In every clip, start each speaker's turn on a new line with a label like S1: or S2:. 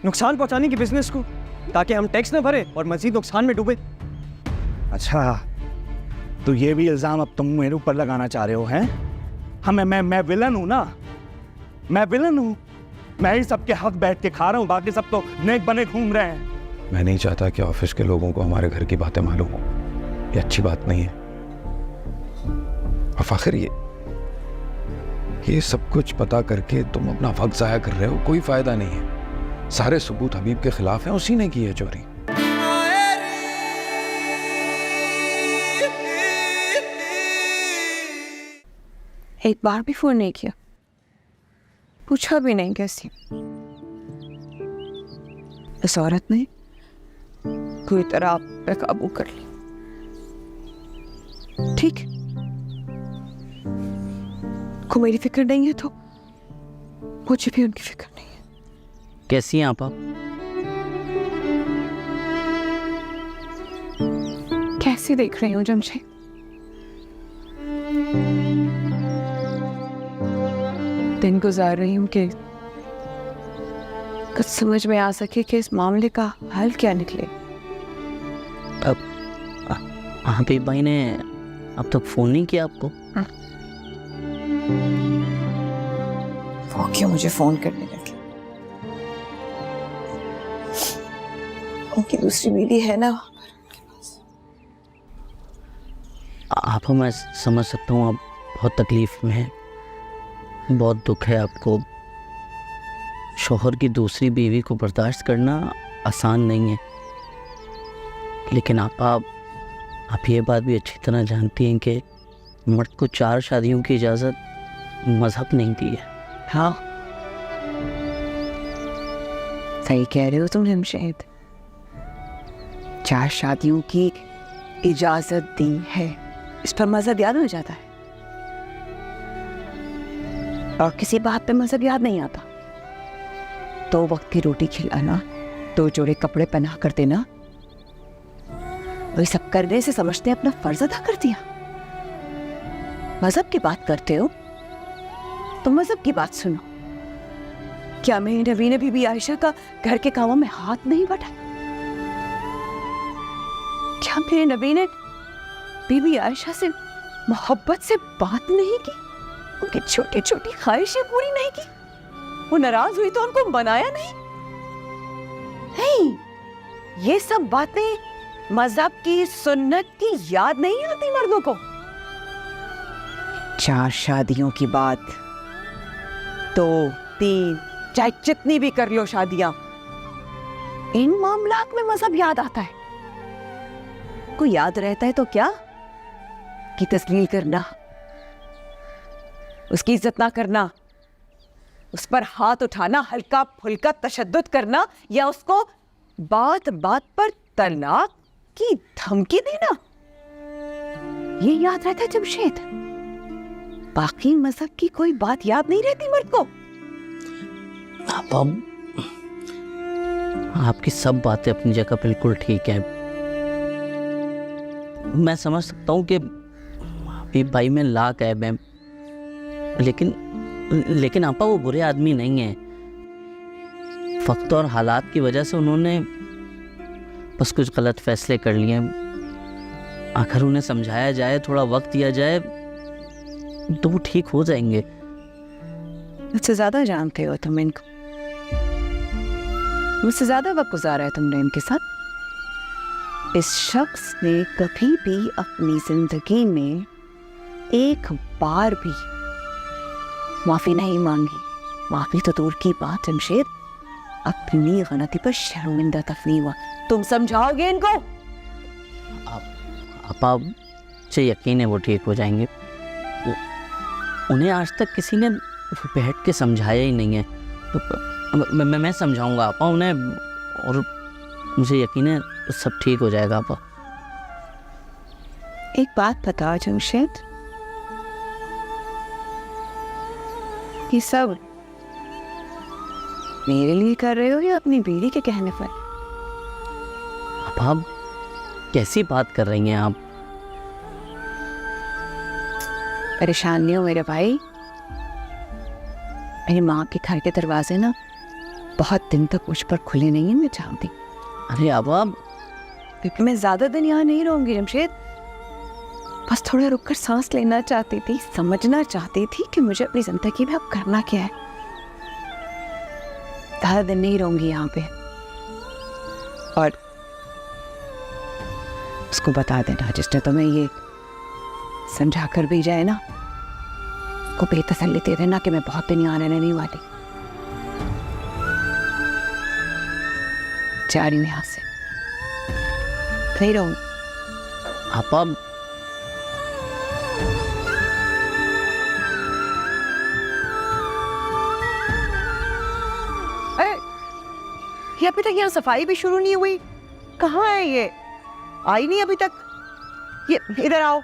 S1: नुकसान पहुंचाने की बिजनेस को, ताकि हम टैक्स न भरे और मजीद नुकसान में डूबे।
S2: अच्छा, तो ये भी इल्जाम अब तुम मेरे ऊपर लगाना चाह रहे हो हैं? हाँ, मैं विलन हूं ना, मैं विलन हूं। मैं ही सबके हक बैठ के खा रहा हूं, बाकी सब तो नेक बने घूम रहे हैं।
S3: मैं नहीं चाहता कि ऑफिस के लोगों को हमारे घर की बातें मालूम हो। ये अच्छी बात नहीं है। और आखिर ये सब कुछ पता करके तुम अपना वक्त जाया कर रहे हो, कोई फायदा नहीं है। सारे सबूत हबीब के खिलाफ हैं, उसी ने की है चोरी।
S4: एक बार भी फोन नहीं किया, पूछा भी नहीं कैसी। इस औरत ने पूरी तरह आप पे काबू कर ली। ठीक, को मेरी फिक्र नहीं है तो मुझे भी उनकी फिक्र नहीं है।
S5: कैसी हैं आप?
S4: कैसे देख रही हूँ जमशेद? दिन गुजार रही हूँ कि कुछ समझ में आ सके कि इस मामले का हल क्या निकले।
S5: हबीब भाई ने अब तक फोन नहीं किया आपको?
S4: वो क्यों मुझे फोन करने लगे? उनकी दूसरी बीवी है ना उनके पास।
S5: आप, मैं समझ सकता हूँ आप बहुत तकलीफ में हैं, बहुत दुख है आपको। शोहर की दूसरी बीवी को बर्दाश्त करना आसान नहीं है, लेकिन आप ये बात भी अच्छी तरह जानती हैं कि मर्द को 4 शादियों की इजाज़त मजहब नहीं दी है।
S4: हाँ, सही कह रहे हो तुम जमशेद, 4 शादियों की इजाजत दी है। इस पर मजहब याद हो जाता है, और किसी बात पे मजहब याद नहीं आता। 2 वक्त की रोटी खिलाना, 2 जोड़े कपड़े पहना कर देना, वही सब करने से समझते हैं अपना फर्ज अदा कर दिया। मजहब की बात करते हो तो मजहब की बात सुनो। क्या मेरे नबी ने बीबी आयशा का घर के कामों में हाथ नहीं बढ़ाया? क्या मेरे नबी ने बीबी आयशा से मोहब्बत से बात नहीं की? उनकी छोटी छोटी ख्वाहिशें पूरी नहीं की? वो नाराज हुई तो उनको मनाया नहीं? नहीं, ये सब बातें मजहब की, सुन्नत की याद नहीं आती मर्दों को। 4 शादियों की बात, 2, 3, चाहे जितनी भी कर लो शादियां, इन मामलात में मजहब याद आता है। को याद रहता है तो क्या कि तस्लील करना, उसकी इज्जत ना करना, उस पर हाथ उठाना, हल्का फुल्का तशद्दुद करना, या उसको बात बात पर तलाक की धमकी देना, ये याद रहता है जमशेद। बाकी मजहब की कोई बात याद नहीं रहती मर्द को।
S5: आपकी सब बातें अपनी जगह बिल्कुल ठीक है। मैं समझ सकता हूँ कि हबीब भाई में लाख ऐब है, लेकिन आपा वो बुरे आदमी नहीं है। वक्त और हालात की वजह से उन्होंने बस कुछ गलत फैसले कर लिए। आखिर उन्हें समझाया जाए, थोड़ा वक्त दिया जाए तो वो ठीक हो जाएंगे।
S4: मुझसे ज्यादा जानते हो तुम इनको, मुझसे ज्यादा वक्त गुजारा है तुमने इनके साथ। इस शख्स ने कभी भी अपनी जिंदगी में एक बार भी माफी नहीं मांगी। माफी तो दूर की बात जमशेद, अपनी गलती पर शर्मिंदा तक नहीं हुआ। तुम समझाओगे इनको?
S5: आपा मुझे यकीन है वो ठीक हो जाएंगे। उन्हें आज तक किसी ने बैठ के समझाया ही नहीं है, तो मैं समझाऊंगा आपा उन्हें, और मुझे यकीन है सब ठीक हो जाएगा। आपा
S4: एक बात बताओ जमशेद, ये सब मेरे लिए कर रहे हो या अपनी बीवी के कहने पर?
S5: आप कैसी बात कर रही हैं आप?
S4: परेशान नहीं हो मेरे भाई। मेरी माँ के घर के दरवाजे ना बहुत दिन तक मुझ पर खुले नहीं है मैं चाहती,
S5: अरे अब आप
S4: क्योंकि मैं ज्यादा दिन यहाँ नहीं रहूंगी जमशेद। बस थोड़ा रुककर सांस लेना चाहती थी, समझना चाहती थी कि मुझे अपनी जिंदगी में अब करना क्या है। ज्यादा दिन नहीं रहूंगी यहाँ पे। और उसको बता देना जिसने तुम्हें ये समझा कर भी जाए ना, उसको बेतसल्ली दे देना कि मैं बहुत दिन यहाँ रहने नहीं वाली, जा रही हूँ यहाँ से, नहीं रहूंगी।
S5: आपा
S6: ये अभी तक यहाँ सफाई भी शुरू नहीं हुई, कहाँ है ये? आई नहीं अभी तक। ये इधर आओ,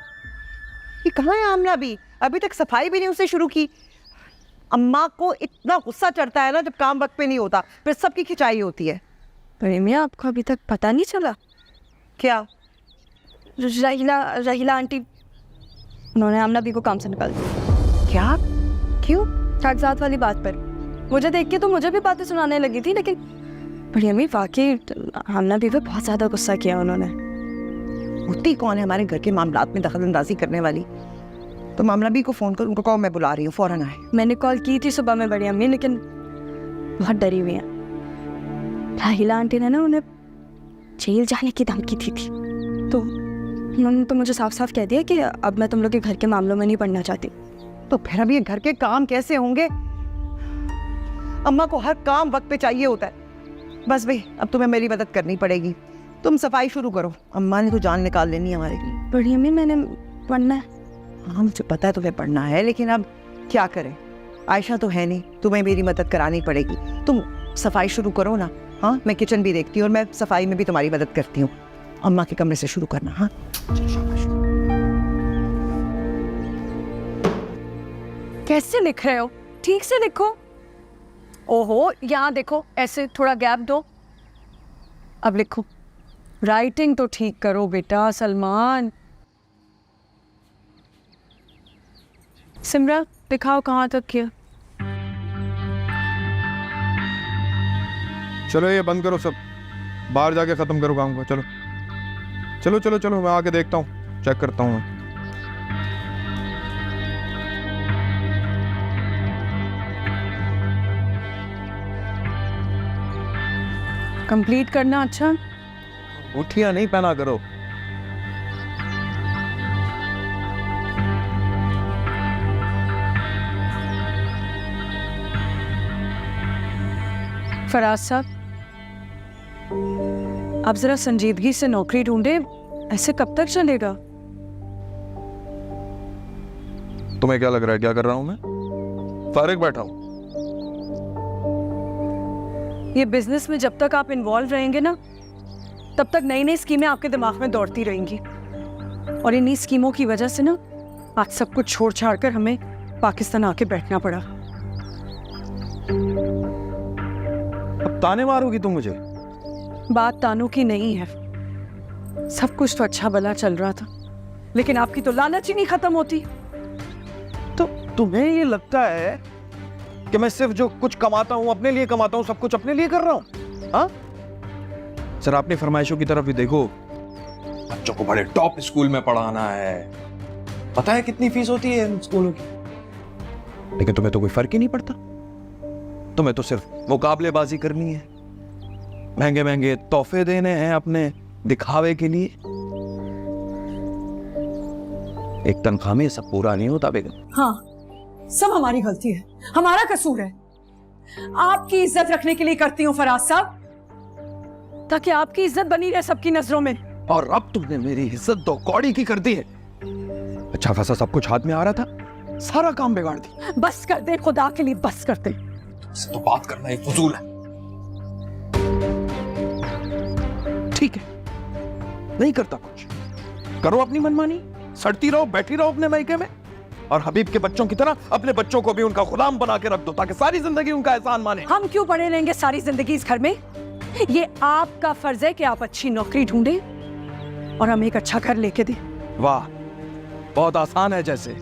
S6: ये कहाँ है आमना भी? अभी तक सफाई भी नहीं उसने शुरू की। अम्मा को इतना गुस्सा चढ़ता है ना जब काम वक्त पे नहीं होता, फिर सबकी खिंचाई होती है।
S7: प्रेमिया, आपको अभी तक पता नहीं चला?
S6: क्या?
S7: रहीला आंटी उन्होंने आमना भी को काम से निकाल दिया।
S6: क्या? क्यों?
S7: कागजात वाली बात पर। मुझे देख के तो मुझे भी बातें सुनाने लगी थी, लेकिन बड़ी अम्मी वाकई आमना भी पे बहुत ज़्यादा गुस्सा किया उन्होंने।
S6: मुत्ती कौन है हमारे घर के मामलात में दखल अंदाजी करने वाली? तो मामला भी को फ़ोन कर, उनको कहो मैं बुला रही हूँ, फ़ौरन आए।
S7: मैंने कॉल की थी सुबह में बड़ी अम्मी, लेकिन बहुत डरी हुई हैं। राहिला आंटी ने ना उन्हें जेल जाने की धमकी दी थी, तो उन्होंने तो मुझे साफ साफ कह दिया कि अब मैं तुम लोग के घर के मामलों में नहीं पढ़ना चाहती।
S6: तो फिर अब ये घर के काम कैसे होंगे? अम्मा को हर काम वक्त पे चाहिए होता है। बस भाई, अब तुम्हें मेरी मदद करनी पड़ेगी। तुम सफाई शुरू करो, अम्मा ने तो जान निकाल लेनी हमारे लिए।
S7: बड़ी अम्मी, मैंने पढ़ना है।
S6: हाँ, मुझे पता है तुम्हें पढ़ना है, लेकिन अब क्या करें? आयशा तो है नहीं, तुम्हें मेरी मदद करानी पड़ेगी। तुम सफाई शुरू करो ना। हाँ, मैं किचन भी देखती हूँ और मैं सफाई में भी तुम्हारी मदद करती हूँ। अम्मा के कमरे से शुरू करना। हाँ,
S7: कैसे लिख रहे हो? ठीक से लिखो। ओहो, यहाँ देखो, ऐसे थोड़ा गैप दो। अब लिखो। राइटिंग तो ठीक करो बेटा सलमान। सिमरा, दिखाओ कहाँ तक किया।
S8: चलो ये बंद करो सब, बाहर जाके ख़त्म करो काम को। चलो चलो चलो चलो, मैं आके देखता हूँ, चेक करता हूँ मैं।
S7: कंप्लीट करना। अच्छा,
S8: उठिया नहीं पहना करो।
S7: फराज साहब, आप जरा संजीदगी से नौकरी ढूंढे। ऐसे कब तक चलेगा?
S8: तुम्हें क्या लग रहा है क्या कर रहा हूँ मैं? फारिग बैठा हूँ।
S7: ये बिजनेस में जब तक आप इन्वॉल्व रहेंगे ना, तब तक नई नई स्कीमें आपके दिमाग में दौड़ती रहेंगी, और इन्हीं स्कीमों की वजह से ना आज सब कुछ छोड़ छाड़ कर हमें पाकिस्तान आके बैठना पड़ा।
S8: अब ताने मारोगी तुम मुझे?
S7: बात तानों की नहीं है। सब कुछ तो अच्छा भला चल रहा था, लेकिन आपकी तो लालच ही नहीं खत्म होती।
S8: तो तुम्हें ये लगता है कि मैं सिर्फ जो कुछ कमाता हूँ अपने लिए कमाता हूँ, सब कुछ अपने लिए कर रहा हूँ? हाँ, सर अपनी फरमाइशों की तरफ भी देखो। बच्चों को बड़े टॉप स्कूल में पढ़ाना है, पता है कितनी फीस होती है इन स्कूलों की, लेकिन तुम्हें तो कोई फर्क ही नहीं पड़ता। तुम्हें तो सिर्फ मुकाबलेबाजी करनी है, महंगे महंगे तोहफे देने हैं अपने दिखावे के लिए। एक तनख्वाह में सब पूरा नहीं होता बेगम।
S7: हाँ, सब हमारी गलती है, हमारा कसूर है। आपकी इज्जत रखने के लिए करती हूँ फराज साहब, ताकि आपकी इज्जत बनी रहे सबकी नजरों में।
S8: और अब तुमने मेरी इज्जत दो कौड़ी की कर दी है। अच्छा खासा सब कुछ हाथ में आ रहा था, सारा काम बिगाड़ दी।
S7: बस कर दे, खुदा के लिए बस कर दे।
S8: तो बात करना एक फजूल है। ठीक है, नहीं करता कुछ, करो अपनी मनमानी, सड़ती रहो, बैठी रहो अपने मायके में, और हबीब के बच्चों की तरह अपने बच्चों को भी उनका गुलाम बना के रख दो, ताकि सारी जिंदगी उनका एहसान माने।
S7: हम क्यों पड़े रहेंगे सारी जिंदगी इस घर में? ये आपका फर्ज है कि आप अच्छी नौकरी ढूंढे और हमें एक अच्छा घर लेके दे।
S8: वाह, बहुत आसान है। जैसे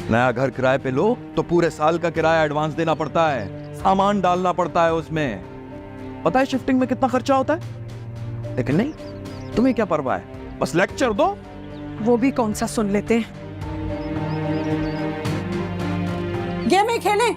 S8: नया घर किराए पे लो तो पूरे साल का किराया एडवांस देना पड़ता है, सामान डालना पड़ता है उसमें। पता है शिफ्टिंग में कितना खर्चा होता है? लेकिन नहीं, तुम्हें क्या परवाह है, बस लेक्चर दो।
S7: वो भी कौन सा सुन लेते हैं। गेम ही खेले।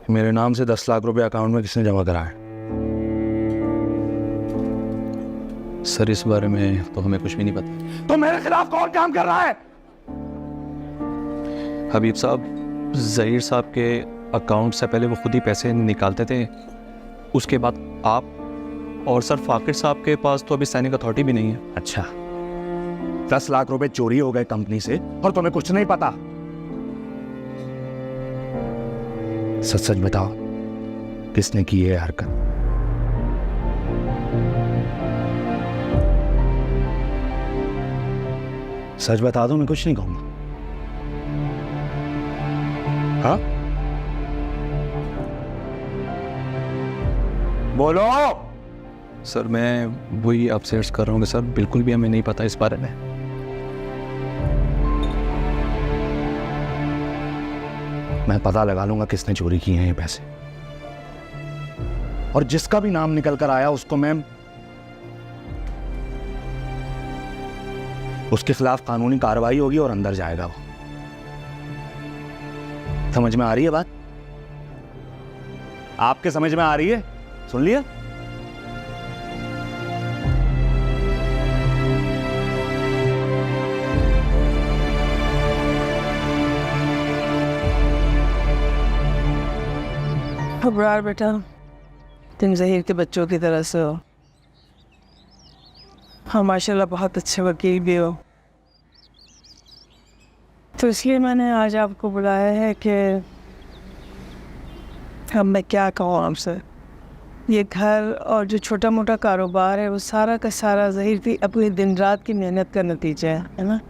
S2: मेरे नाम से 10 लाख रुपए अकाउंट में किसने जमा कराए?
S9: सर इस बारे में तो हमें कुछ भी नहीं पता।
S2: तो मेरे खिलाफ कौन काम कर रहा है?
S9: हबीब साहब, ज़हीर साहब के अकाउंट से पहले वो खुद ही पैसे निकालते थे, उसके बाद आप और सर फाकिर साहब के पास तो अभी साइनिंग अथॉरिटी भी नहीं है।
S2: अच्छा, 10 लाख रुपए चोरी हो गए कंपनी से और तुम्हें कुछ नहीं पता? सच सच बताओ, किसने की है हरकत? सच बता दो, मैं कुछ नहीं कहूंगा। हाँ, बोलो।
S9: सर मैं वही आपसे अर्ज कर रहा हूँ कि सर बिल्कुल भी हमें नहीं पता इस बारे में।
S2: मैं पता लगा लूंगा किसने चोरी किए हैं ये पैसे, और जिसका भी नाम निकल कर आया उसको मैं उसके खिलाफ कानूनी कार्रवाई होगी और अंदर जाएगा वो। समझ में आ रही है बात? आपके समझ में आ रही है? सुन लिया?
S10: अबरार बेटा, तुम ज़हीर के बच्चों की तरह से हो। हाँ माशाल्लाह बहुत अच्छे वकील भी हो, तो इसलिए मैंने आज आपको बुलाया है कि अब मैं क्या कहूँ आपसे। ये घर और जो छोटा मोटा कारोबार है वो सारा का सारा ज़हीर की अपनी दिन रात की मेहनत का नतीजा है ना?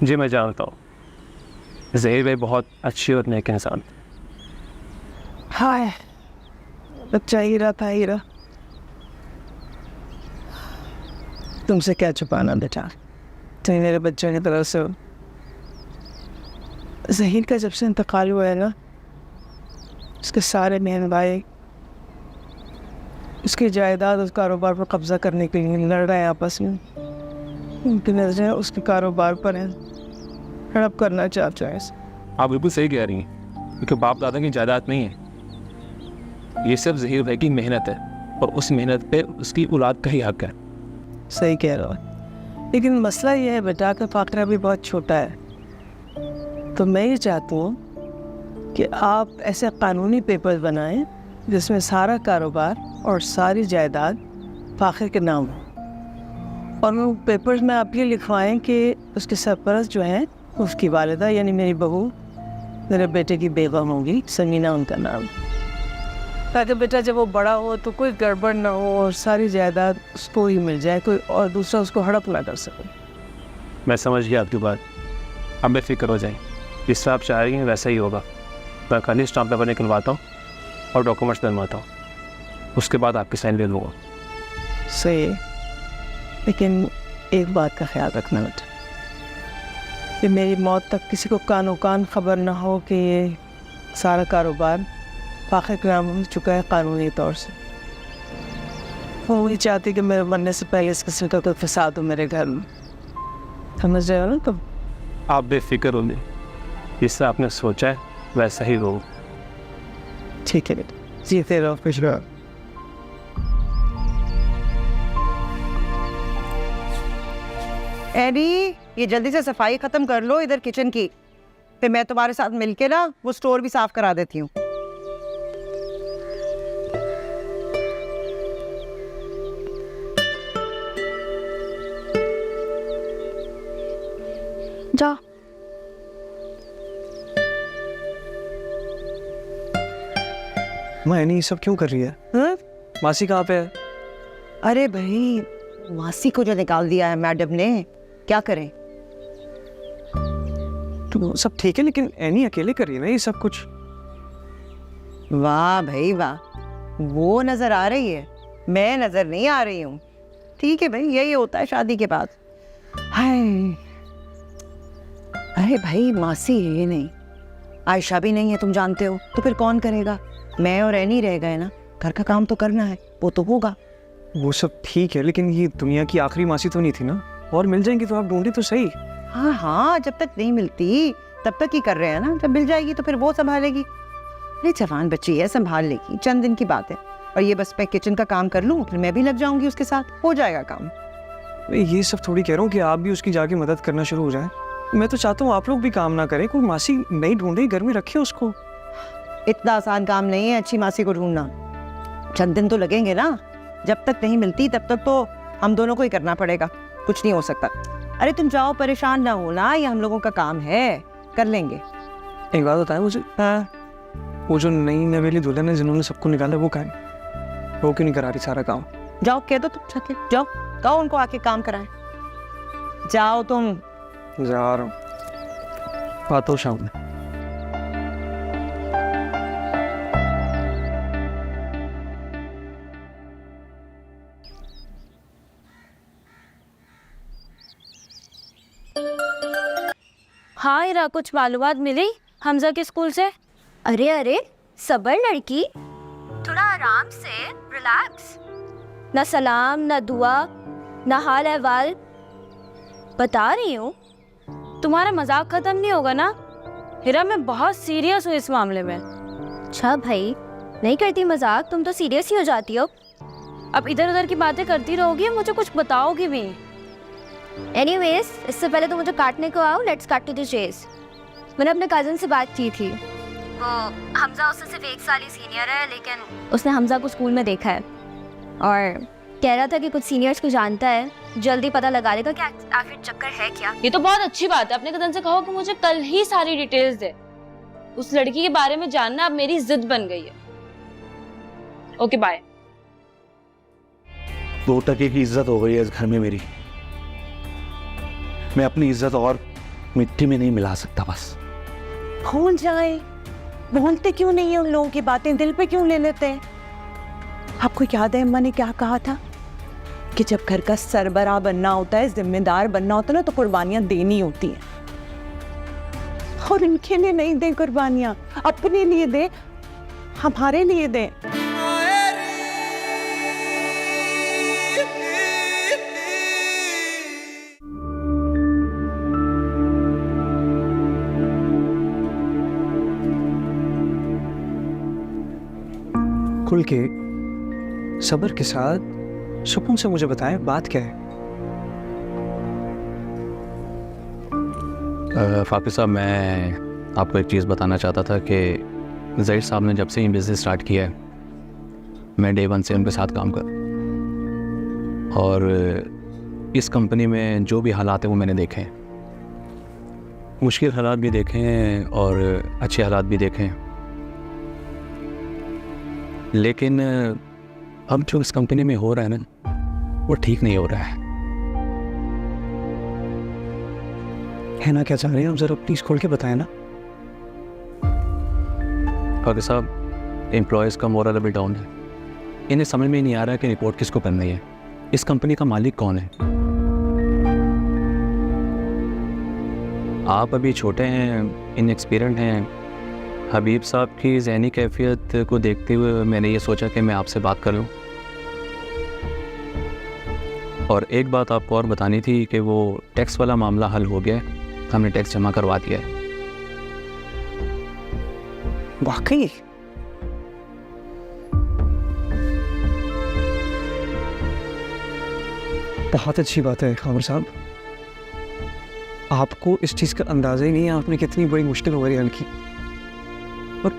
S1: जी मैं जानता हूँ, ज़हीर भाई बहुत अच्छी और नेक इंसान।
S10: हाय, बच्चा हीरा था हीरा। तुमसे क्या छुपाना बेटा, तुम मेरे बच्चों की तरफ से हो। ज़हीर का जब से इंतकाल हुआ है ना, उसके सारे बहन भाई उसकी जायदाद उस कारोबार पर कब्जा करने के लिए लड़ रहे हैं आपस में। उनकी नजरें उसके कारोबार पर हैं, हड़प करना चाहते हैं।
S1: आप बिल्कुल सही कह रही हैं, क्योंकि बाप दादा की जायदाद नहीं है, ये सब ज़हीर भाई की मेहनत है और उस मेहनत पे उसकी औलाद का ही हक है।
S10: सही कह रहा हो, लेकिन मसला ये है बेटा कि फाकरा भी बहुत छोटा है। तो मैं ये चाहती हूँ कि आप ऐसे कानूनी पेपर बनाएं जिसमें सारा कारोबार और सारी जायदाद फाखिर के नाम हो, और उन पेपर्स में आप ये लिखवाएं कि उसके सरपरस्त जो हैं उसकी वालिदा यानी मेरी बहू, मेरे बेटे की बेगम होगी, समीना उनका नाम, ताकि बेटा जब वो बड़ा हो तो कोई गड़बड़ ना हो और सारी जायदाद उसको ही मिल जाए, कोई और दूसरा उसको हड़प ना कर सके।
S1: मैं समझ गया आपकी बात, अब बेफिक्र हो जाए, जिस तरह आप चाह रही हैं वैसा ही होगा। मैं खाली स्टाम्प पेपर निकलवाता हूँ और डॉक्यूमेंट्स बनवाता हूँ, उसके बाद आपकी साइन ले लूँगा।
S10: सही है, लेकिन एक बात का ख्याल रखना बेटा, कि मेरी मौत तक किसी को कानो कान खबर ना हो कि ये सारा कारोबार फाखिर के नाम हो चुका है कानूनी तौर से। वो नहीं चाहती कि मेरे मरने से पहले इस किस्म का कोई फसाद हो मेरे घर में, समझ रहे हो ना? तो
S1: आप बेफिक्र हो जाए, जिस तरह आपने सोचा है वैसा ही हो।
S10: ठीक है बेटा, जीते रहो, खुश रहो।
S6: एडी, ये जल्दी से सफाई खत्म कर लो इधर किचन की, फिर मैं तुम्हारे साथ मिलके ना वो स्टोर भी साफ करा देती हूँ।
S7: जा।
S1: माँ ये सब क्यों कर रही है?
S6: हाँ?
S1: मासी कहाँ पे है?
S6: अरे भाई, मासी को जो निकाल दिया है मैडम ने, क्या करें?
S1: तो सब ठीक है, लेकिन एनी अकेले कर रही है ना ये सब कुछ।
S6: वाह भाई वाह, वो नजर आ रही है, मैं नजर नहीं आ रही हूँ। ठीक है भाई, यही होता है शादी के बाद। हाय, अरे भाई मासी है ये नहीं, आयशा भी नहीं है, तुम जानते हो, तो फिर कौन करेगा? मैं और एनी रह गए ना, घर का काम तो करना है, वो तो होगा।
S11: वो सब ठीक है, लेकिन ये दुनिया की आखिरी मासी तो नहीं थी ना, और मिल जाएंगी तो आप ढूंढे तो सही।
S6: हाँ हाँ, जब तक नहीं मिलती तब तक ही कर रहे हैं ना, जब मिल जाएगी तो फिर वो संभालेगी। अरे जवान बच्ची है, संभाल लेगी, चंद दिन की बात है। और ये बस मैं किचन का काम कर लूँ, फिर मैं भी लग जाऊंगी उसके साथ, हो जाएगा काम।
S11: ये सब थोड़ी कह रहा हूँ कि आप भी उसकी जाके मदद करना शुरू हो जाए। मैं तो चाहता हूँ आप लोग भी काम ना करें, कोई मासी नहीं ढूंढे, घर में रखे उसको।
S6: इतना आसान काम नहीं है अच्छी मासी को ढूंढना, चंद दिन तो लगेंगे ना। जब तक नहीं मिलती तब तक तो हम दोनों को ही करना पड़ेगा, कुछ नहीं हो सकता। अरे तुम जाओ, परेशान ना हो ना, ये हम लोगों का काम है, कर लेंगे।
S11: एक बात बताएं मुझे,
S6: हाँ,
S11: वो जो नई नवेली दुल्हन है जिन्होंने सबको निकाला, वो कहाँ है? वो क्यों नहीं करा रही सारा काम?
S6: जाओ, कह दो तुम छत जाओ, कहो उनको आके काम कराएं। जाओ तुम।
S11: जा रहा हूँ, आता हूँ शाम में।
S7: हाँ इरा, कुछ मालूमात मिली हमजा के स्कूल से?
S12: अरे अरे, सबर लड़की, थोड़ा आराम से, रिलैक्स।
S7: ना सलाम, ना दुआ, ना हाल अहवाल। बता रही हूँ, तुम्हारा मजाक खत्म नहीं होगा ना। हिरा, मैं बहुत सीरियस हूँ इस मामले में।
S12: अच्छा भाई, नहीं करती मजाक, तुम तो सीरियस ही हो जाती हो।
S7: अब इधर उधर की बातें करती रहोगी, मुझे कुछ बताओगी भी?
S12: एनीवेज, इससे पहले तो मुझे काटने को आओ, let's cut to the chase. मैंने अपने कजिन से बात की थी, वो हमजा उससे सिर्फ 1 साल ही सीनियर है, लेकिन उसने हमजा को स्कूल में देखा है और कह रहा था कि कुछ सीनियर्स को जानता है, जल्दी पता लगा लेगा कि आखिर चक्कर है क्या।
S7: ये तो बहुत अच्छी बात है। अपने कजिन से कहो कि मुझे कल ही सारी डिटेल्स दे। उस लड़की के बारे में जानना अब मेरी जिद बन गई है। Okay bye.
S2: 2 टके की इज्जत हो गई है इस घर में मेरी। मैं अपनी इज्जत और मिट्टी में नहीं मिला सकता। बस
S6: भूल जाए, बोलते क्यों नहीं है उन लोगों की बातें, दिल पे क्यों ले लेते हैं? आपको याद है अम्मा ने क्या कहा था कि जब घर का सरबराह बनना होता है, जिम्मेदार बनना होता है ना, तो कुर्बानियां देनी होती हैं। और इनके लिए नहीं दे कुर्बानियां, अपने लिए दे, हमारे लिए दे।
S11: खुल के, सब्र के साथ, सुकून से मुझे बताएं बात क्या है।
S9: फाकिर साहब, मैं आपको एक चीज़ बताना चाहता था कि ज़हीर साहब ने जब से ये बिज़नेस स्टार्ट किया है, मैं डे 1 से उनके साथ काम कर, और इस कंपनी में जो भी हालात हैं वो मैंने देखे हैं। मुश्किल हालात भी देखे हैं और अच्छे हालात भी देखे हैं, लेकिन अब जो इस कंपनी में हो रहा है ना, वो ठीक नहीं हो रहा है।
S11: ना क्या चाह रहे हैं आप, जरा प्लीज खोल के बताएं ना।
S9: फाकिर साहब, एम्प्लॉयज़ का मोरल अभी डाउन है। इन्हें समझ में ही नहीं आ रहा है कि रिपोर्ट किसको करनी है। इस कंपनी का मालिक कौन है? आप अभी छोटे हैं, इनएक्सपीरियंट हैं। हबीब साहब की ज़हनी कैफियत को देखते हुए मैंने ये सोचा कि मैं आपसे बात कर लूं। और एक बात आपको और बतानी थी कि वो टैक्स वाला मामला हल हो गया है, हमने टैक्स जमा करवा दिया है।
S6: वाकई?
S11: बहुत अच्छी बात है खामर साहब, आपको इस चीज़ का अंदाज़ा ही नहीं है आपने कितनी बड़ी मुश्किल हो गई हल की। और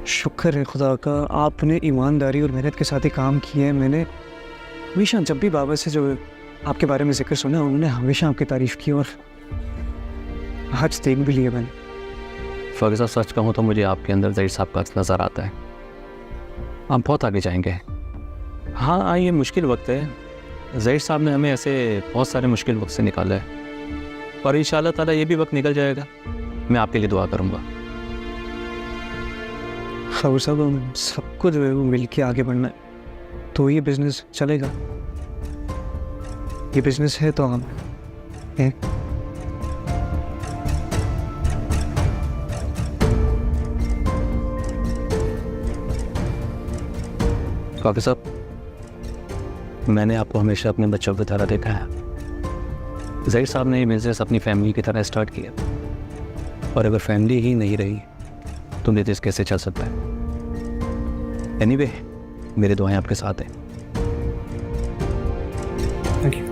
S11: शुक्र है खुदा का, आपने ईमानदारी और मेहनत के साथ ही काम किया है। मैंने हमेशा जब भी बाबा से जो आपके बारे में जिक्र सुना, उन्होंने हमेशा आपकी तारीफ़ की और आज देख भी लिया मैंने।
S9: फाकिर साहब, सच कहूँ तो मुझे आपके अंदर ज़हीर साहब का नज़र आता है। आप बहुत आगे जाएंगे। हाँ, ये मुश्किल वक्त है। ज़हीर साहब ने हमें ऐसे बहुत सारे मुश्किल वक्त से निकाला है, और इंशाअल्लाह ताला ये भी वक्त निकल जाएगा। मैं आपके लिए दुआ करूँगा।
S11: खबर साहब हम सबको जो है वो मिल के आगे बढ़ना है, तो ये बिजनेस चलेगा। ये बिजनेस है तो हम हैं।
S9: काफी साहब, मैंने आपको हमेशा अपने बच्चों की तरह देखा है। ज़हीर साहब ने ये बिजनेस अपनी फैमिली की तरह स्टार्ट किया, और अगर फैमिली ही नहीं रही तो बिजनेस कैसे चल सकता है। एनीवे, मेरी दुआएं आपके साथ हैं।
S11: Thank you.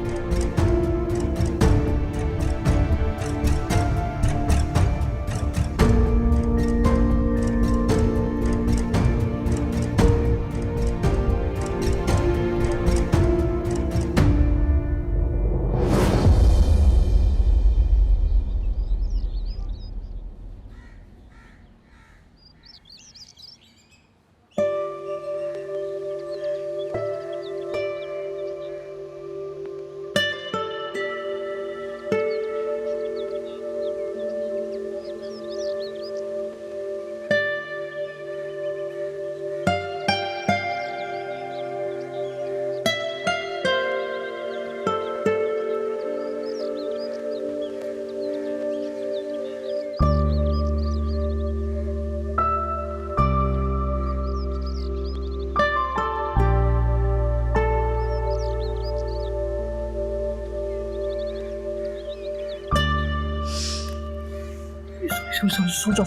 S11: सो जाओ।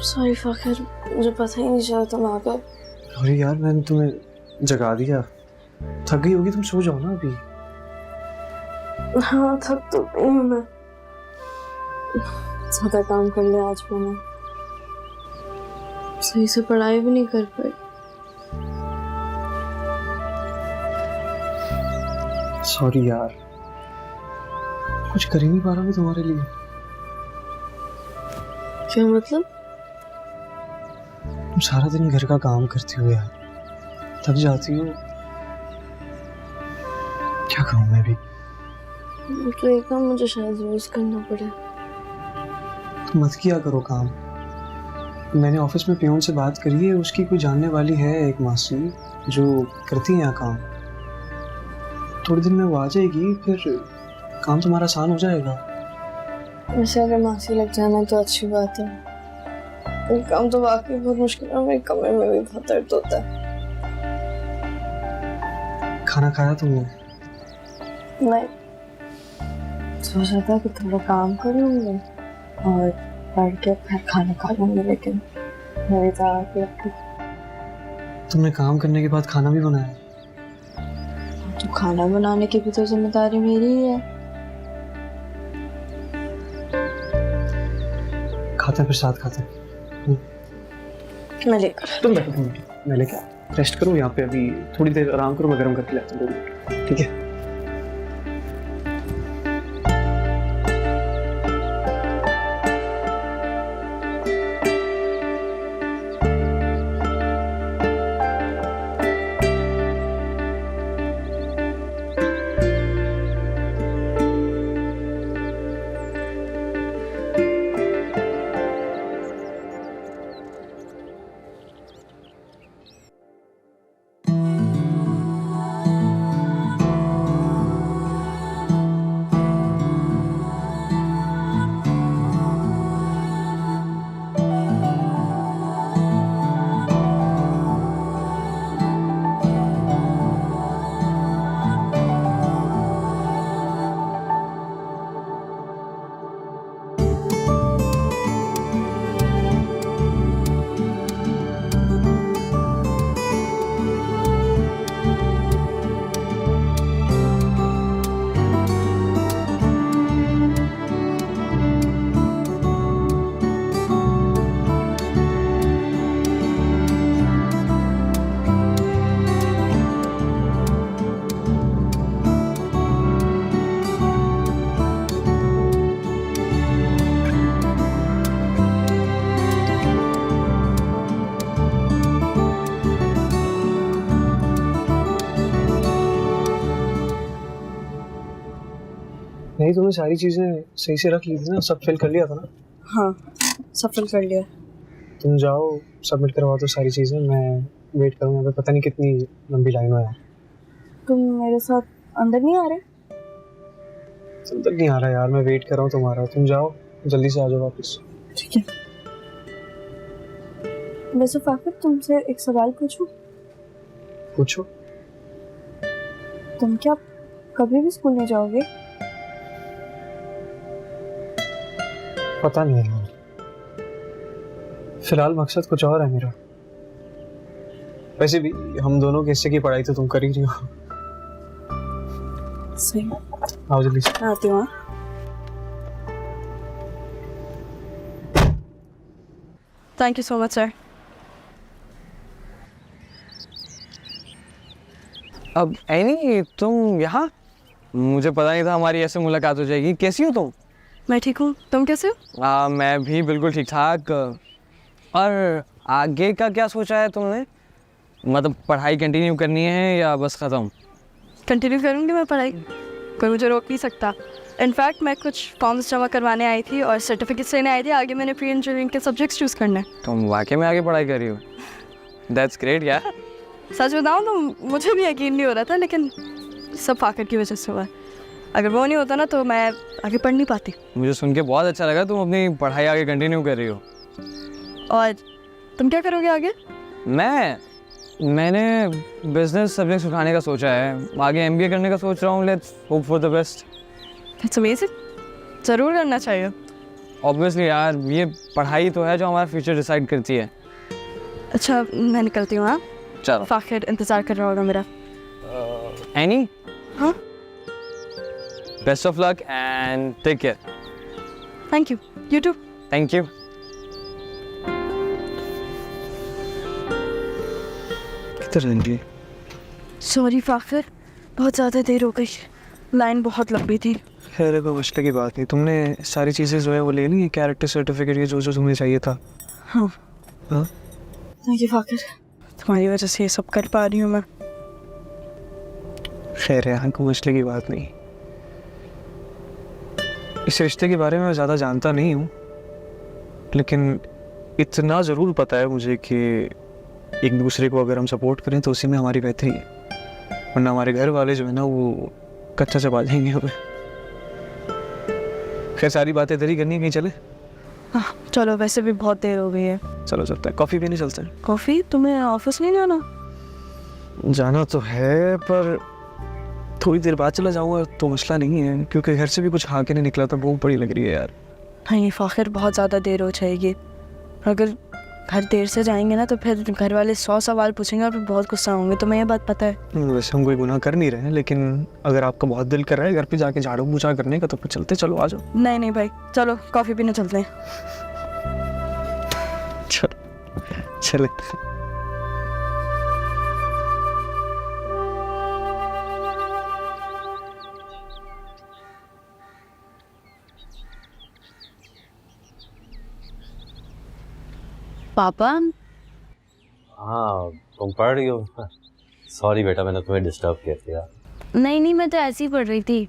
S7: सॉरी फ़ाखिर, मुझे पता ही नहीं चला तुम आ गए।
S11: अरे यार मैंने तुम्हें जगा दिया, थक गई होगी, तुम सो जाओ ना अभी।
S7: हाँ थक तो गई हूँ मैं, ज़्यादा काम कर लिया आज मैंने, सही से पढ़ाई भी नहीं कर पाई।
S11: सॉरी यार, कुछ कर ही नहीं पा रहा मैं तुम्हारे लिए।
S7: क्या मतलब?
S11: तुम सारा दिन घर का काम करती हो यार, थक जाती हो, क्या करूं मैं भी।
S7: तो एक काम मुझे शायद रोज करना पड़े।
S11: तुम मत किया करो काम। मैंने ऑफिस में पियोन से बात करी है, उसकी कोई जानने वाली है एक मासी जो करती है यहाँ काम। थोड़े दिन में वो आ जाएगी, फिर काम तुम्हारा आसान हो जाएगा।
S7: वैसे अगर मासी लग जाना तो अच्छी बात है, ये काम तो वाकई बहुत मुश्किल है, मेरे कमरे में भी बहुत दर्द होता है।
S11: खाना खाया तुमने?
S7: नहीं, सोचा था कि थोड़ा काम करूँगी और पढ़ के फिर खाना खा लूँगी, लेकिन मेरी तो लगती।
S11: तुमने काम करने के बाद खाना भी बनाया?
S7: तो खाना बनाने की भी तो जिम्मेदारी मेरी ही है।
S11: खाते हैं फिर साथ खाते हैं।
S7: मैं लेकर।
S11: तुम बैठो, मैं लेके रेस्ट करो यहाँ पे, अभी थोड़ी देर आराम करो, मैं गर्म करके लाता हूँ, ठीक है? नहीं, तुमने सारी चीजें सही से रख ली थी ना, सब फिल कर लिया था ना?
S7: हाँ सब फिल कर लिया।
S11: तुम जाओ सबमिट करवा दो सारी चीज़ें, मैं वेट करूँगा। यहाँ पे पता नहीं कितनी लंबी लाइन है यार।
S7: तुम मेरे साथ अंदर नहीं आ रहे?
S11: अंदर नहीं आ रहा यार, मैं वेट कर रहा हूँ तुम्हारा। तुम जाओ जल्दी से आ जाओ वापस।
S7: ठीक है। वैसे फाकिर तुमसे एक सवाल पूछूं?
S11: पूछो।
S7: तुम क्या कभी भी स्कूल नहीं जाओगे?
S11: पता नहीं यार, फिलहाल मकसद कुछ और है मेरा। वैसे भी हम दोनों के हिस्से की पढ़ाई तो तुम कर ही रही हो।
S7: सही।
S11: आओ जल्दी से।
S7: आती हूँ। Thank you so much sir.
S8: अब एनी तुम यहाँ? मुझे पता नहीं था हमारी ऐसे मुलाकात हो जाएगी। कैसी हो तुम?
S7: मैं ठीक हूँ, तुम कैसे हो?
S8: मैं भी बिल्कुल ठीक ठाक। और आगे का क्या सोचा है तुमने? मतलब पढ़ाई कंटिन्यू करनी है या बस ख़त्म?
S7: कंटिन्यू करूँगी मैं पढ़ाई, कोई मुझे रोक नहीं सकता। इनफैक्ट मैं कुछ फॉर्म्स जमा करवाने आई थी और सर्टिफिकेट्स लेने आई थी। आगे मैंने प्री इंजीनियरिंग के सब्जेक्ट्स चूज़ करने हैं।
S8: तुम वाकई में आगे पढ़ाई कर रही हो? दैट्स ग्रेट यार।
S7: सच बताऊँ तो मुझे भी यकीन नहीं हो रहा था, लेकिन सब फाकिर की वजह से हुआ है। अगर वो नहीं होता ना तो मैं आगे पढ़ नहीं पाती।
S8: मुझे सुन के बहुत अच्छा लगा तुम अपनी पढ़ाई आगे कंटिन्यू कर रही हो।
S7: और तुम क्या करोगे आगे?
S8: मैंने बिजनेस सब्जेक्ट्स उठाने का सोचा है। आगे एमबीए करने का सोच रहा हूँ। Let's hope for the best.
S7: It's amazing, ज़रूर करना चाहिए।
S8: ऑब्वियसली यार, ये पढ़ाई तो है जो हमारा फ्यूचर डिसाइड करती है।
S7: अच्छा मैं निकलती हूँ। हाँ
S8: चलो।
S7: फाकिर इंतज़ार कर रहा होगा मेरा।
S8: एनी?
S7: हाँ।
S8: Best of luck and take care.
S7: Thank you, you too.
S8: Thank you.
S11: किधर जाएंगे?
S7: सॉरी फाकिर, बहुत ज़्यादा देर हो गई, लाइन बहुत लंबी थी।
S11: खैर कोई मसले की बात नहीं। तुमने सारी चीज़ें जो है वो ले ली, कैरेक्टर सर्टिफिकेट ये जो जो तुम्हें चाहिए था?
S7: हाँ।
S11: हाँ?
S7: थैंक यू फाकिर, तुम्हारी वजह से ये सब कर पा रही हूँ मैं।
S11: खैर यहाँ कोई मसले की बात नहीं। इस रिश्ते के बारे में मैं ज़्यादा जानता नहीं हूँ, लेकिन इतना ज़रूर पता है मुझे कि एक दूसरे को अगर हम सपोर्ट करें तो उसी में हमारी बेहतरी है, वरना हमारे घर वाले जो है ना वो कच्चा चबा देंगे हमें। खैर सारी बातें इधर ही करनी है, कहीं चले?
S7: हाँ चलो, वैसे भी बहुत देर हो गई है।
S11: चलो चलते हैं, कॉफ़ी पीने चलते हैं।
S7: कॉफ़ी? तुम्हें ऑफिस नहीं जाना?
S11: जाना तो है पर थोड़ी देर बाद चला जाऊँगा तो मसला नहीं है, क्योंकि घर से भी कुछ खा के नहीं निकला था। भूख बड़ी लग रही है यार।
S7: नहीं फाकिर, बहुत ज़्यादा देर हो जाएगी। अगर घर देर से जाएंगे ना तो फिर घर वाले 100 सवाल पूछेंगे और फिर बहुत गुस्सा होंगे। तुम्हें ये बात पता है?
S11: वैसे हम कोई गुनाह कर नहीं रहे हैं, लेकिन अगर आपका बहुत दिल कर रहा है घर पे जाके झाड़ू पोछा करने का तो फिर चलते। चलो आ जाओ।
S7: नहीं नहीं भाई, चलो कॉफ़ी पीने चलते हैं।
S11: चलो चले।
S4: पापा,
S13: हाँ तुम पढ़ रही हो? सॉरी बेटा, मैंने तुम्हें डिस्टर्ब किया था।
S12: नहीं नहीं, मैं तो ऐसे ही पढ़ रही थी।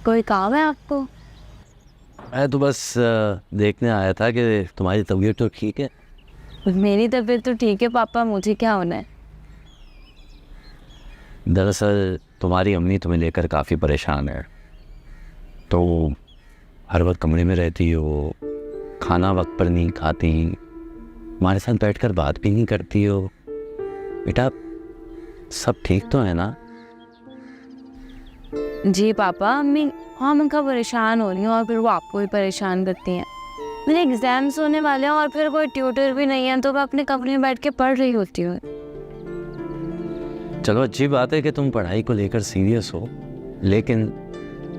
S12: कोई काम है आपको?
S13: मैं तो बस देखने आया था कि तुम्हारी तबीयत तो ठीक है।
S12: मेरी तबीयत तो ठीक है पापा, मुझे क्या होना है?
S13: दरअसल तुम्हारी अम्मी तुम्हें लेकर काफ़ी परेशान है। तो हर वक्त कमरे में रहती हो, खाना वक्त पर नहीं खाती, हमारे साथ बैठकर बात भी नहीं करती हो। बेटा सब ठीक तो है ना?
S12: जी पापा, अम्मी हाँ मैं कब परेशान हो रही हूँ और फिर वो आपको भी परेशान करती हैं। मेरे एग्ज़ाम्स होने वाले हैं और फिर कोई ट्यूटर भी नहीं है, तो मैं अपने कमरे में बैठ के पढ़ रही होती हूँ।
S13: चलो अच्छी बात है कि तुम पढ़ाई को लेकर सीरियस हो, लेकिन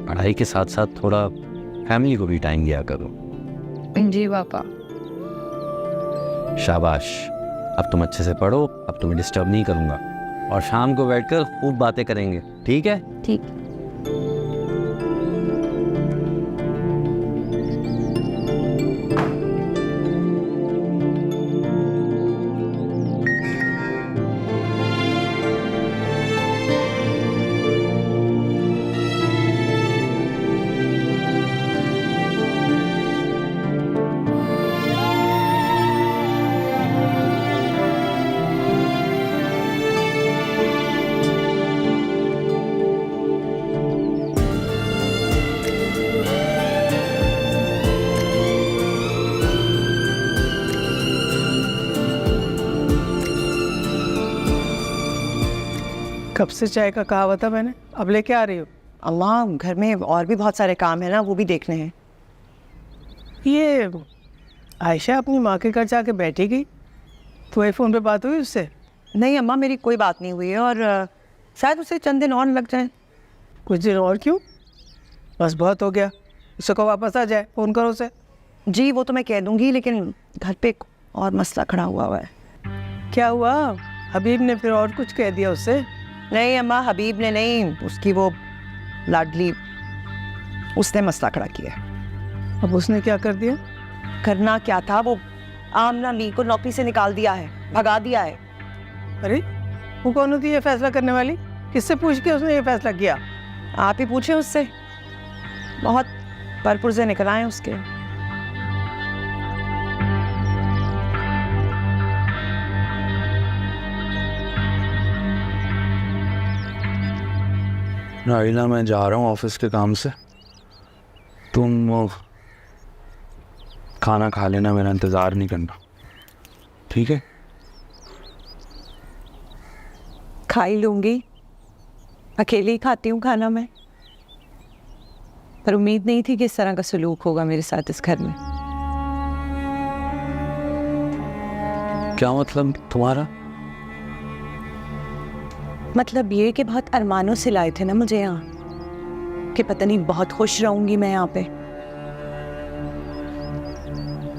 S13: पढ़ाई के साथ साथ थोड़ा फैमिली को भी टाइम दिया करो।
S12: जी पापा।
S13: शाबाश, अब तुम अच्छे से पढ़ो, अब तुम्हें डिस्टर्ब नहीं करूँगा और शाम को बैठकर खूब बातें करेंगे, ठीक है?
S12: ठीक।
S10: से चाय का कहा हुआ था मैंने, अब लेके आ रही हो?
S6: अम्मा घर में और भी बहुत सारे काम है ना, वो भी देखने हैं।
S10: ये आयशा अपनी माँ के घर जाके बैठी गई, तुम्हारे फ़ोन पे बात हुई उससे?
S6: नहीं अम्मा, मेरी कोई बात नहीं हुई है, और शायद उसे चंद दिन और लग जाए।
S10: कुछ दिन और क्यों? बस बहुत हो गया, उससे को वापस आ जाए, फ़ोन करो उसे।
S6: जी वो तो मैं कह दूंगी, लेकिन घर पे एक और मसला खड़ा हुआ है।
S10: क्या हुआ? हबीब ने फिर और कुछ कह दिया उससे?
S6: नहीं अम्मा, हबीब ने नहीं, उसकी वो लाडली, उसने मसला खड़ा किया है।
S10: अब उसने क्या कर दिया?
S6: करना क्या था, वो आमना मी को नौकरी से निकाल दिया है, भगा दिया है।
S10: अरे वो कौन होती है ये फैसला करने वाली? किससे पूछ के उसने ये फैसला किया?
S6: आप ही पूछे उससे, बहुत परपुरजे निकल आए उसके।
S3: नाइला, मैं जा रहा हूँ ऑफिस के काम से, तुम खाना खा लेना, मेरा इंतज़ार नहीं करना, ठीक है?
S6: खा ही लूंगी, अकेली ही खाती हूँ खाना मैं, पर उम्मीद नहीं थी कि इस तरह का सलूक होगा मेरे साथ इस घर में।
S3: क्या मतलब तुम्हारा?
S6: मतलब ये कि बहुत अरमानों से लाए थे ना मुझे यहाँ, कि पता नहीं बहुत खुश रहूंगी मैं यहाँ पे।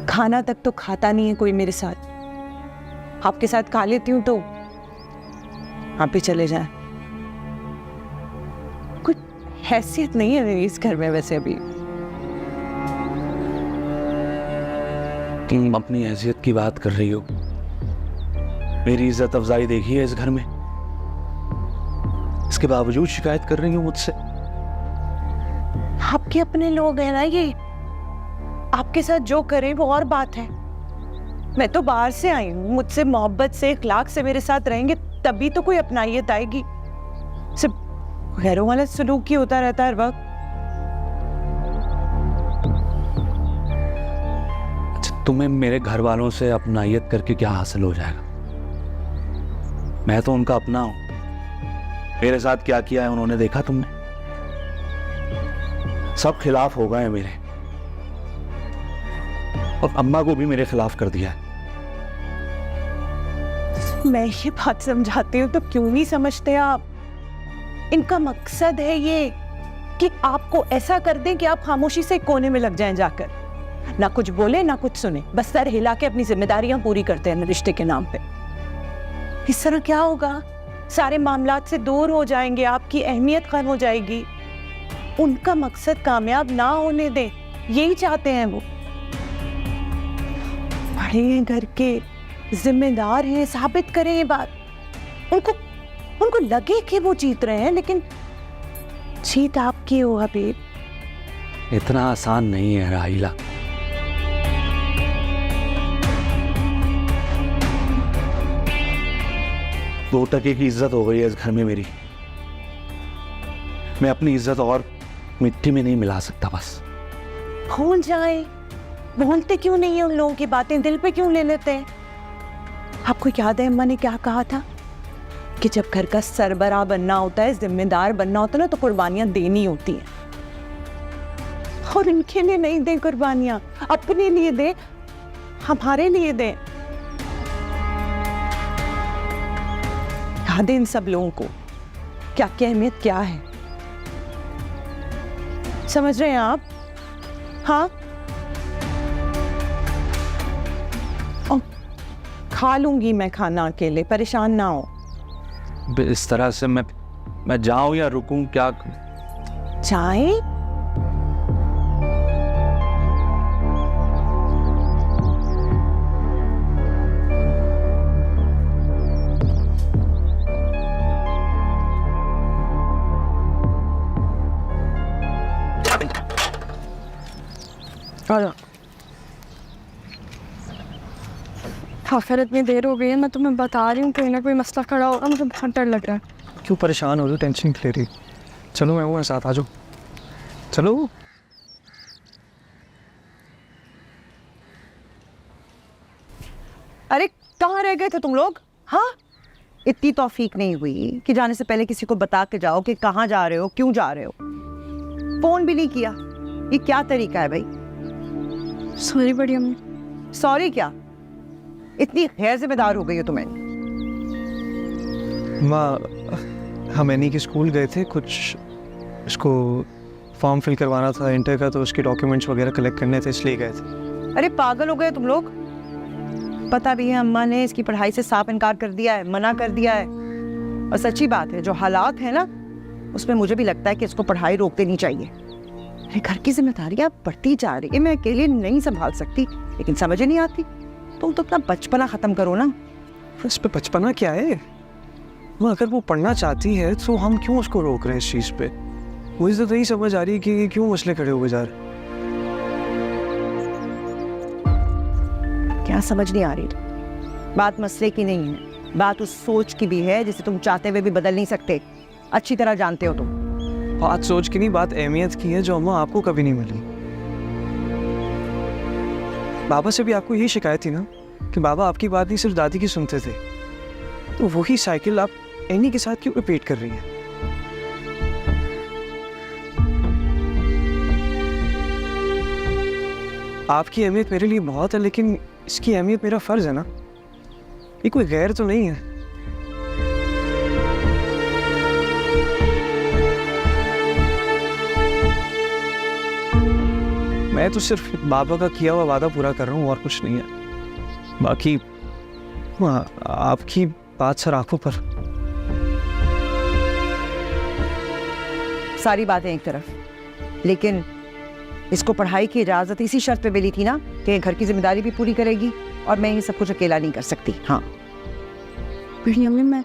S6: खाना तक तो खाता नहीं है कोई मेरे साथ, आपके साथ खा लेती हूँ तो आप ही चले जाएं। कुछ हैसियत नहीं है मेरी इस घर में वैसे अभी।
S3: तुम अपनी हैसियत की बात कर रही हो, मेरी इज्जत अफजाई देखी है इस घर में, इसके बावजूद शिकायत कर रही हो मुझसे?
S6: आपके अपने लोग हैं ना ये, आपके साथ जो करें वो और बात है। मैं तो बाहर से आई हूँ, मुझसे मोहब्बत से इखलाक से मेरे साथ रहेंगे तभी तो कोई अपनाइयत आएगी, सिर्फ गैरों वाला सलूक ही होता रहता है हर वक्त।
S3: अच्छा, तुम्हें मेरे घर वालों से अपनाइयत करके क्या हासिल हो जाएगा? मैं तो उनका अपना हूं, मेरे साथ क्या किया है उन्होंने देखा तुमने? सब खिलाफ हो गए हैं मेरे, और अम्मा को भी मेरे खिलाफ कर दिया है।
S6: मैं ये बात समझाती हूँ तो क्यों नहीं समझते आप? इनका मकसद है ये कि आपको ऐसा कर दें कि आप खामोशी से कोने में लग जाएं जाकर, ना कुछ बोले ना कुछ सुने, बस सर हिला के अपनी जिम्मेदारियां पूरी करते हैं रिश्ते के नाम पे। इस तरह क्या होगा, सारे मामलात से दूर हो जाएंगे, आपकी अहमियत खत्म हो जाएगी। उनका मकसद कामयाब ना होने दें, यही चाहते हैं वो। बड़े हैं घर के, जिम्मेदार हैं, साबित करें ये बात। उनको लगे कि वो जीत रहे हैं, लेकिन जीत आपकी हो हबीब।
S3: इतना आसान नहीं है राहिला। दो टके की इज्जत हो गई है इस घर में मेरी, मैं अपनी इज्जत और मिट्टी में नहीं मिला सकता। बस
S6: भूल जाए, बोलते क्यों नहीं है उन लोगों की बातें, दिल पे क्यों ले लेते हैं? आपको याद है अम्मा ने क्या कहा था कि जब घर का सरबराह बनना होता है, जिम्मेदार बनना होता है ना, तो कुर्बानियां देनी होती हैं। और इनके लिए नहीं दें कुर्बानियां, अपने लिए दें, हमारे लिए दें। याद है इन सब लोगों को क्या क्या अहमियत क्या है, समझ रहे हैं आप? हाँ, और खा लूंगी मैं खाना अकेले, परेशान ना हो।
S3: इस तरह से मैं जाऊं या रुकूं? क्या
S6: चाय?
S7: आखिर इतनी देर हो गई है, मैं तुम्हें बता रही हूँ कोई ना कोई मसला खड़ा होगा, मुझे बहुत डर लग रहा है।
S11: क्यों परेशान हो रही हो, टेंशन ले रही? चलो मैं वो साथ आ जाओ, चलो।
S6: अरे कहाँ रह गए थे तुम लोग? हाँ, इतनी तौफीक नहीं हुई कि जाने से पहले किसी को बता के जाओ कि कहाँ जा रहे हो, क्यों जा रहे हो? फोन भी नहीं किया। ये क्या तरीका है भाई?
S7: सॉरी बड़ी अम्मी।
S6: सॉरी क्या? इतनी गैर जिम्मेदार हो गई हो तुम्हें।
S11: माँ, हम एनी के स्कूल गए थे, कुछ उसको फॉर्म फिल करवाना था इंटर का, तो उसके डॉक्यूमेंट्स वगैरह कलेक्ट करने थे, इसलिए गए थे।
S6: अरे पागल हो गए तुम लोग। पता भी है अम्मा ने इसकी पढ़ाई से साफ इनकार कर दिया है, मना कर दिया है। और सच्ची बात है, जो हालात है ना, उसमें मुझे भी लगता है कि इसको पढ़ाई रोक देनी चाहिए। अरे घर की जिम्मेदारियां बढ़ती जा रही है, मैं अकेले नहीं संभाल सकती, लेकिन समझ ही नहीं आती। तुम तो अपना बचपना खत्म करो ना।
S11: इस पे बचपना क्या है माँ? अगर वो पढ़ना चाहती है तो हम क्यों उसको रोक रहे हैं इस चीज़ पे? मुझे तो यही समझ आ रही है कि क्यों मसले खड़े हुए जा रहे।
S6: क्या समझ नहीं आ रही? बात मसले की नहीं है, बात उस सोच की भी है जिसे तुम चाहते हुए भी बदल नहीं सकते। अच्छी तरह जानते हो तुम।
S11: बात सोच की नहीं, बात अहमियत की है, जो अम्मा आपको कभी नहीं मिली। बाबा से भी आपको यही शिकायत थी ना कि बाबा आपकी बात नहीं सिर्फ दादी की सुनते थे। तो वही साइकिल आप एनी के साथ क्यों रिपीट कर रही हैं? आपकी अहमियत मेरे लिए बहुत है, लेकिन इसकी अहमियत मेरा फर्ज है ना। ये कोई गैर तो नहीं है। मैं तो सिर्फ बाबा का किया हुआ वादा पूरा कर रहा हूँ, और कुछ नहीं है। बाकी आपकी बात सर आंखों पर।
S6: सारी बातें एक तरफ, लेकिन इसको पढ़ाई की इजाजत इसी शर्त पे मिली थी ना कि घर की जिम्मेदारी भी पूरी करेगी, और मैं ये सब कुछ अकेला नहीं कर सकती। हाँ
S7: बड़ी अम्मी, मैं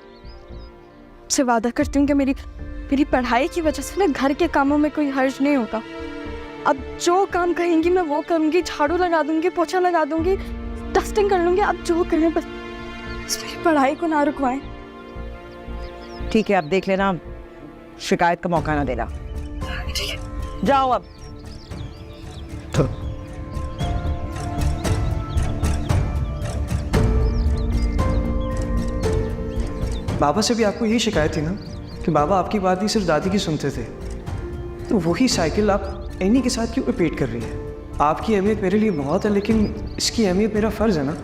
S7: से वादा करती हूँ कि मेरी पढ़ाई की वजह से ना घर के कामों में कोई हर्ज नहीं होगा। अब जो काम कहेंगी मैं वो करूँगी, झाड़ू लगा दूंगी, पोछा लगा दूंगी, डस्टिंग कर लूँगी। आप जो करें, बस मेरी पढ़ाई को ना रुकवाएं।
S6: ठीक है, अब देख लेना, शिकायत का मौका ना देना। जाओ अब।
S11: बाबा से भी आपको यही शिकायत थी ना कि बाबा आपकी बात नहीं सिर्फ दादी की सुनते थे। तो वही साइकिल आप एनी के साथ क्यों रिपीट कर रही है? आपकी अहमियत मेरे लिए बहुत है, लेकिन इसकी अहमियत मेरा फर्ज है ना।